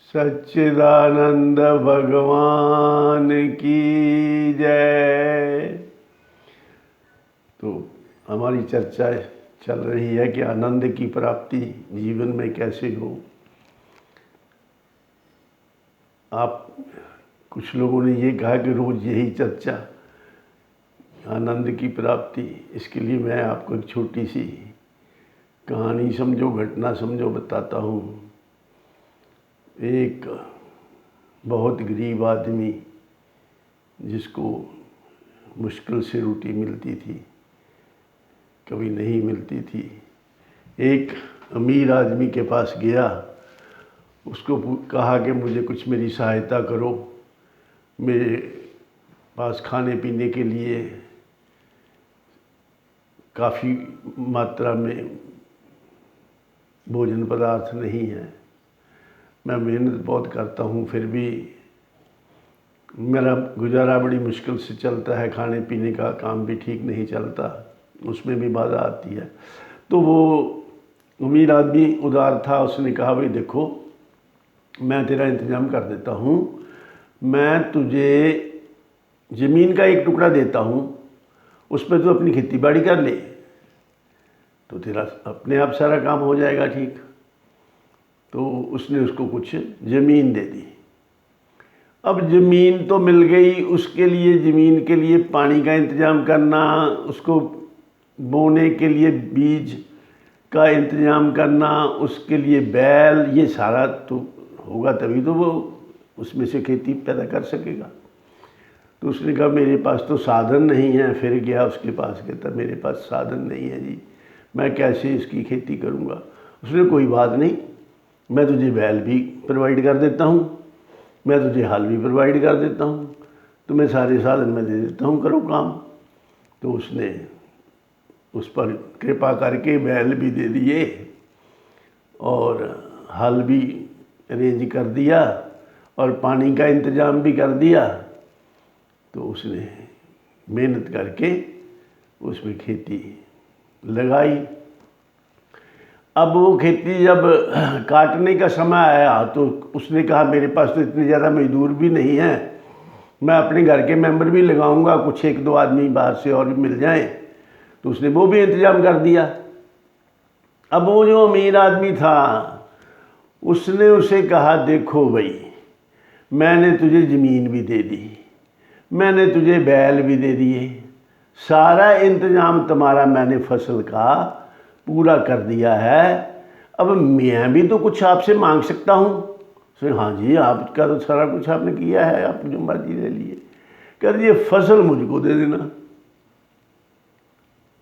सच्चिदानंद भगवान की जय। तो हमारी चर्चा चल रही है कि आनंद की प्राप्ति जीवन में कैसे हो। आप कुछ लोगों ने ये कहा कि रोज़ यही चर्चा आनंद की प्राप्ति। इसके लिए मैं आपको एक छोटी सी कहानी समझो, घटना समझो बताता हूँ। एक बहुत गरीब आदमी जिसको मुश्किल से रोटी मिलती थी, कभी नहीं मिलती थी, एक अमीर आदमी के पास गया। उसको कहा कि मुझे कुछ मेरी सहायता करो, मेरे पास खाने पीने के लिए काफ़ी मात्रा में भोजन पदार्थ नहीं है। मैं मेहनत बहुत करता हूँ, फिर भी मेरा गुजारा बड़ी मुश्किल से चलता है। खाने पीने का काम भी ठीक नहीं चलता, उसमें भी बाधा आती है। तो वो अमीर आदमी उदार था। उसने कहा, भाई देखो, मैं तेरा इंतज़ाम कर देता हूँ। मैं तुझे ज़मीन का एक टुकड़ा देता हूँ, उस पर तू अपनी खेती बाड़ी कर ले, तो तेरा अपने आप सारा काम हो जाएगा ठीक। तो उसने उसको कुछ ज़मीन दे दी। अब ज़मीन तो मिल गई, उसके लिए ज़मीन के लिए पानी का इंतज़ाम करना, उसको बोने के लिए बीज का इंतज़ाम करना, उसके लिए बैल, ये सारा तो होगा तभी तो वो उसमें से खेती पैदा कर सकेगा। तो उसने कहा, मेरे पास तो साधन नहीं है। फिर गया उसके पास, कहता मेरे पास साधन नहीं है जी, मैं कैसे इसकी खेती करूँगा। उसने कोई बात नहीं, मैं तुझे बैल भी प्रोवाइड कर देता हूँ, मैं तुझे हल भी प्रोवाइड कर देता हूँ, तुम्हें सारे साधन मैं दे देता हूँ, करो काम। तो उसने उस पर कृपा करके बैल भी दे दिए और हल भी अरेंज कर दिया और पानी का इंतज़ाम भी कर दिया। तो उसने मेहनत करके उसमें खेती लगाई। अब वो खेती जब काटने का समय आया तो उसने कहा, मेरे पास तो इतने ज़्यादा मजदूर भी नहीं है, मैं अपने घर के मेंबर भी लगाऊंगा, कुछ एक दो आदमी बाहर से और भी मिल जाएं। तो उसने वो भी इंतज़ाम कर दिया। अब वो जो अमीर आदमी था, उसने उसे कहा, देखो भाई, मैंने तुझे ज़मीन भी दे दी, मैंने तुझे बैल भी दे दिए, सारा इंतज़ाम तुम्हारा मैंने फसल का पूरा कर दिया है। अब मैं भी तो कुछ आपसे मांग सकता हूँ। सर हाँ जी, आपका तो सारा कुछ आपने किया है, आप जो मर्जी ले लिए, कर दिए, फसल मुझको दे देना।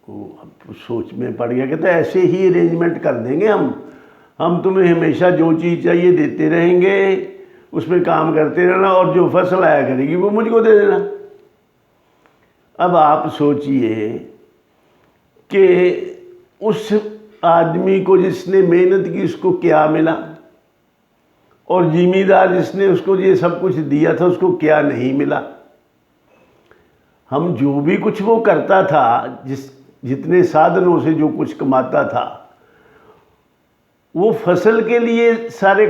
वो अब सोच में पड़ गया। कहते ऐसे ही अरेंजमेंट कर देंगे हम तुम्हें हमेशा जो चीज़ चाहिए देते रहेंगे, उसमें काम करते रहना, और जो फसल आया करेगी वो मुझको दे देना। अब आप सोचिए कि उस आदमी को जिसने मेहनत की उसको क्या मिला, और जिम्मेदार जिसने उसको ये सब कुछ दिया था उसको क्या नहीं मिला। हम जो भी कुछ वो करता था, जितने साधनों से जो कुछ कमाता था, वो फसल के लिए सारे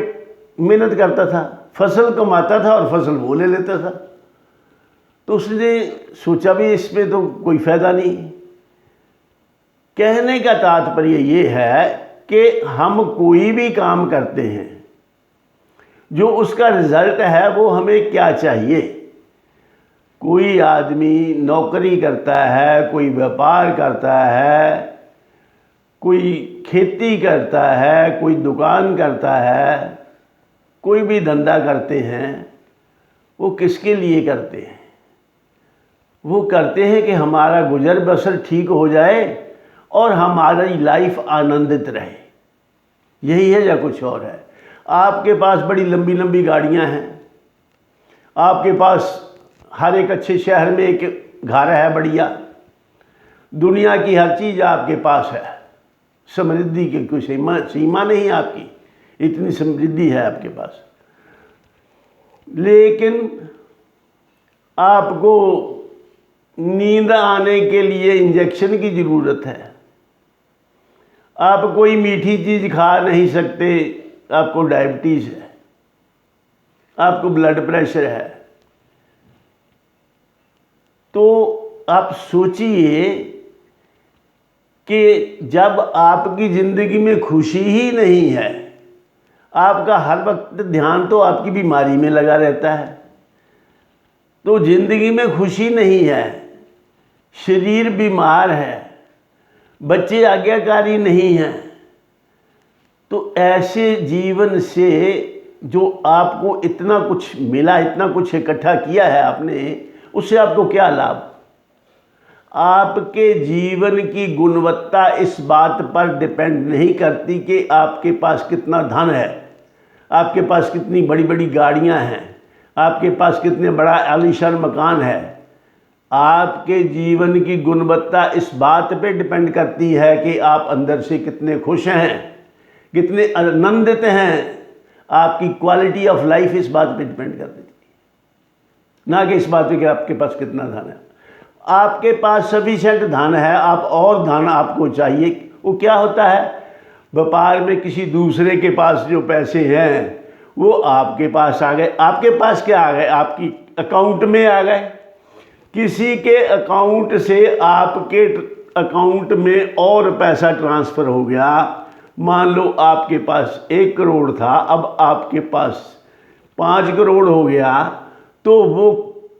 मेहनत करता था, फसल कमाता था और फसल वो ले लेता था। तो उसने सोचा भी इसमें तो कोई फ़ायदा नहीं। कहने का तात्पर्य ये है कि हम कोई भी काम करते हैं, जो उसका रिजल्ट है वो हमें क्या चाहिए। कोई आदमी नौकरी करता है, कोई व्यापार करता है, कोई खेती करता है, कोई दुकान करता है, कोई भी धंधा करते हैं, वो किसके लिए करते हैं? वो करते हैं कि हमारा गुजर बसर ठीक हो जाए और हमारी लाइफ आनंदित रहे। यही है या कुछ और है? आपके पास बड़ी लंबी लंबी गाड़ियां हैं, आपके पास हर एक अच्छे शहर में एक घर है बढ़िया, दुनिया की हर चीज़ आपके पास है, समृद्धि की कोई सीमा नहीं आपकी, इतनी समृद्धि है आपके पास। लेकिन आपको नींद आने के लिए इंजेक्शन की ज़रूरत है। आप कोई मीठी चीज़ खा नहीं सकते, आपको डायबिटीज़ है। आपको ब्लड प्रेशर है, तो आप सोचिए कि जब आपकी ज़िंदगी में खुशी ही नहीं है, आपका हर वक्त ध्यान तो आपकी बीमारी में लगा रहता है, तो ज़िंदगी में खुशी नहीं है, शरीर बीमार है, बच्चे आज्ञाकारी नहीं हैं, तो ऐसे जीवन से जो आपको इतना कुछ मिला, इतना कुछ इकट्ठा किया है आपने, उससे आपको क्या लाभ? आपके जीवन की गुणवत्ता इस बात पर डिपेंड नहीं करती कि आपके पास कितना धन है, आपके पास कितनी बड़ी बड़ी गाड़ियां हैं, आपके पास कितने बड़ा आलीशान मकान है। आपके जीवन की गुणवत्ता इस बात पे डिपेंड करती है कि आप अंदर से कितने खुश हैं, कितने आनंदित हैं। आपकी क्वालिटी ऑफ लाइफ इस बात पे डिपेंड करती है, ना कि इस बात पे कि आपके पास कितना धन है। आपके पास सफिशिएंट धन है, आप और धन आपको चाहिए, वो क्या होता है? व्यापार में किसी दूसरे के पास जो पैसे हैं वो आपके पास आ गए। आपके पास क्या आ गए? आपकी अकाउंट में आ गए। किसी के अकाउंट से आपके अकाउंट में और पैसा ट्रांसफ़र हो गया। मान लो आपके पास 1 करोड़ था, अब आपके पास 5 करोड़ हो गया, तो वो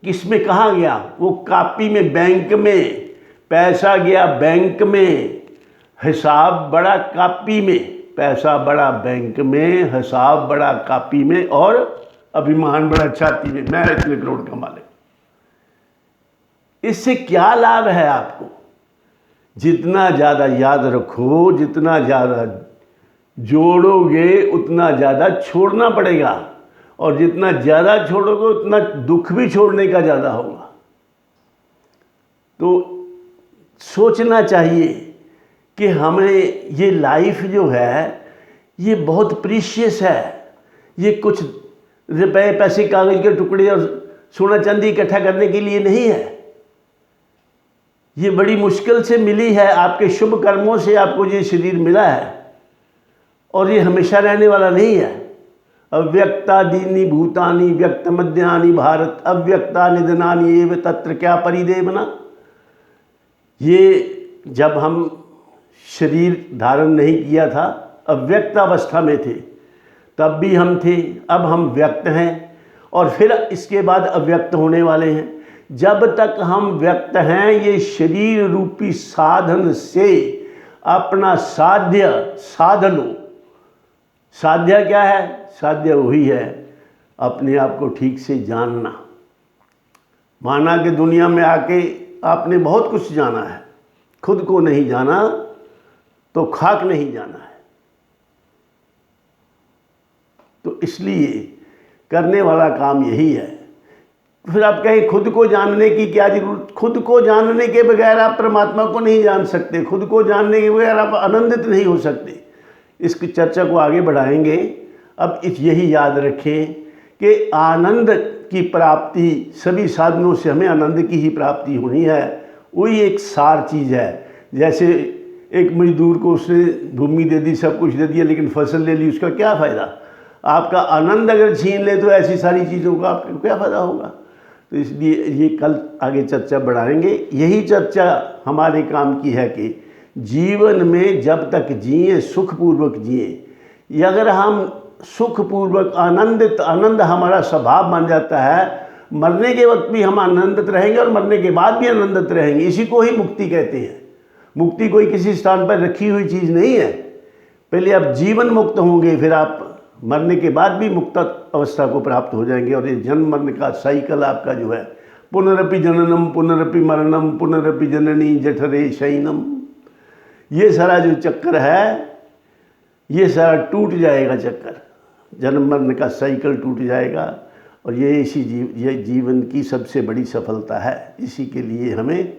किस में कहाँ गया? वो कॉपी में, बैंक में पैसा गया, बैंक में, हिसाब बड़ा कॉपी में, पैसा बड़ा बैंक में, हिसाब बड़ा कॉपी में, और अभिमान बड़ा छाती में, मैं इतने करोड़ का मालिक। इससे क्या लाभ है आपको? जितना ज़्यादा याद रखो, जितना ज़्यादा जोड़ोगे उतना ज़्यादा छोड़ना पड़ेगा, और जितना ज़्यादा छोड़ोगे उतना दुख भी छोड़ने का ज़्यादा होगा। तो सोचना चाहिए कि हमें ये लाइफ जो है ये बहुत प्रीशियस है। ये कुछ रुपए, पैसे, कागज़ के टुकड़े और सोना चांदी इकट्ठा करने के लिए नहीं है। ये बड़ी मुश्किल से मिली है, आपके शुभ कर्मों से आपको ये शरीर मिला है, और ये हमेशा रहने वाला नहीं है। अव्यक्तादीनि भूतानि व्यक्तमद्यानि भारत अव्यक्ता निधनानि एव तत्र क्या परिदेवना। ये जब हम शरीर धारण नहीं किया था, अव्यक्त अवस्था में थे, तब भी हम थे, अब हम व्यक्त हैं, और फिर इसके बाद अव्यक्त होने वाले हैं। जब तक हम व्यक्त हैं, ये शरीर रूपी साधन से अपना साध्य साध लो। साध्य क्या है? साध्य वही है अपने आप को ठीक से जानना। माना कि दुनिया में आके आपने बहुत कुछ जाना है, खुद को नहीं जाना तो खाक नहीं जाना है। तो इसलिए करने वाला काम यही है। फिर आप कहें खुद को जानने की क्या जरूरत? खुद को जानने के बगैर आप परमात्मा को नहीं जान सकते, खुद को जानने के बगैर आप आनंदित नहीं हो सकते। इसकी चर्चा को आगे बढ़ाएंगे। अब यही याद रखें कि आनंद की प्राप्ति, सभी साधनों से हमें आनंद की ही प्राप्ति होनी है। वही एक सार चीज़ है। जैसे एक मजदूर को उसने भूमि दे दी, सब कुछ दे दिया, लेकिन फसल ले ली, उसका क्या फ़ायदा? आपका आनंद अगर छीन ले तो ऐसी सारी चीज़ों का आपको क्या फ़ायदा होगा? तो इसलिए ये कल आगे चर्चा बढ़ाएंगे। यही चर्चा हमारे काम की है कि जीवन में जब तक जिए सुखपूर्वक जिए। अगर हम सुखपूर्वक आनंद हमारा स्वभाव बन जाता है, मरने के वक्त भी हम आनंदित रहेंगे और मरने के बाद भी आनंदित रहेंगे। इसी को ही मुक्ति कहते हैं। मुक्ति कोई किसी स्थान पर रखी हुई चीज़ नहीं है। पहले आप जीवन मुक्त होंगे, फिर आप मरने के बाद भी मुक्त अवस्था को प्राप्त हो जाएंगे। और ये जन्म मरण का साइकिल आपका जो है, पुनरपि जननम पुनरपि मरणम पुनरपि जननी जठरे शयनम, ये सारा जो चक्कर है ये सारा टूट जाएगा। चक्कर जन्म मरण का साइकिल टूट जाएगा। और ये जीवन की सबसे बड़ी सफलता है। इसी के लिए हमें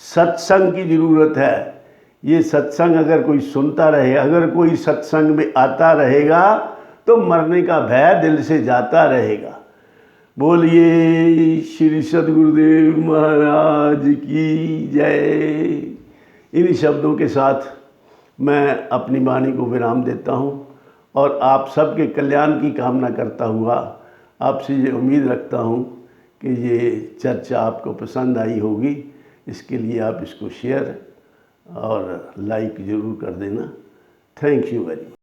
सत्संग की ज़रूरत है। ये सत्संग अगर कोई सुनता रहे, अगर कोई सत्संग में आता रहेगा तो मरने का भय दिल से जाता रहेगा। बोलिए श्री सद्गुरुदेव महाराज की जय। इन शब्दों के साथ मैं अपनी वाणी को विराम देता हूँ और आप सबके कल्याण की कामना करता हुआ आपसे ये उम्मीद रखता हूँ कि ये चर्चा आपको पसंद आई होगी। इसके लिए आप इसको शेयर और लाइक ज़रूर कर देना। Thank you very much.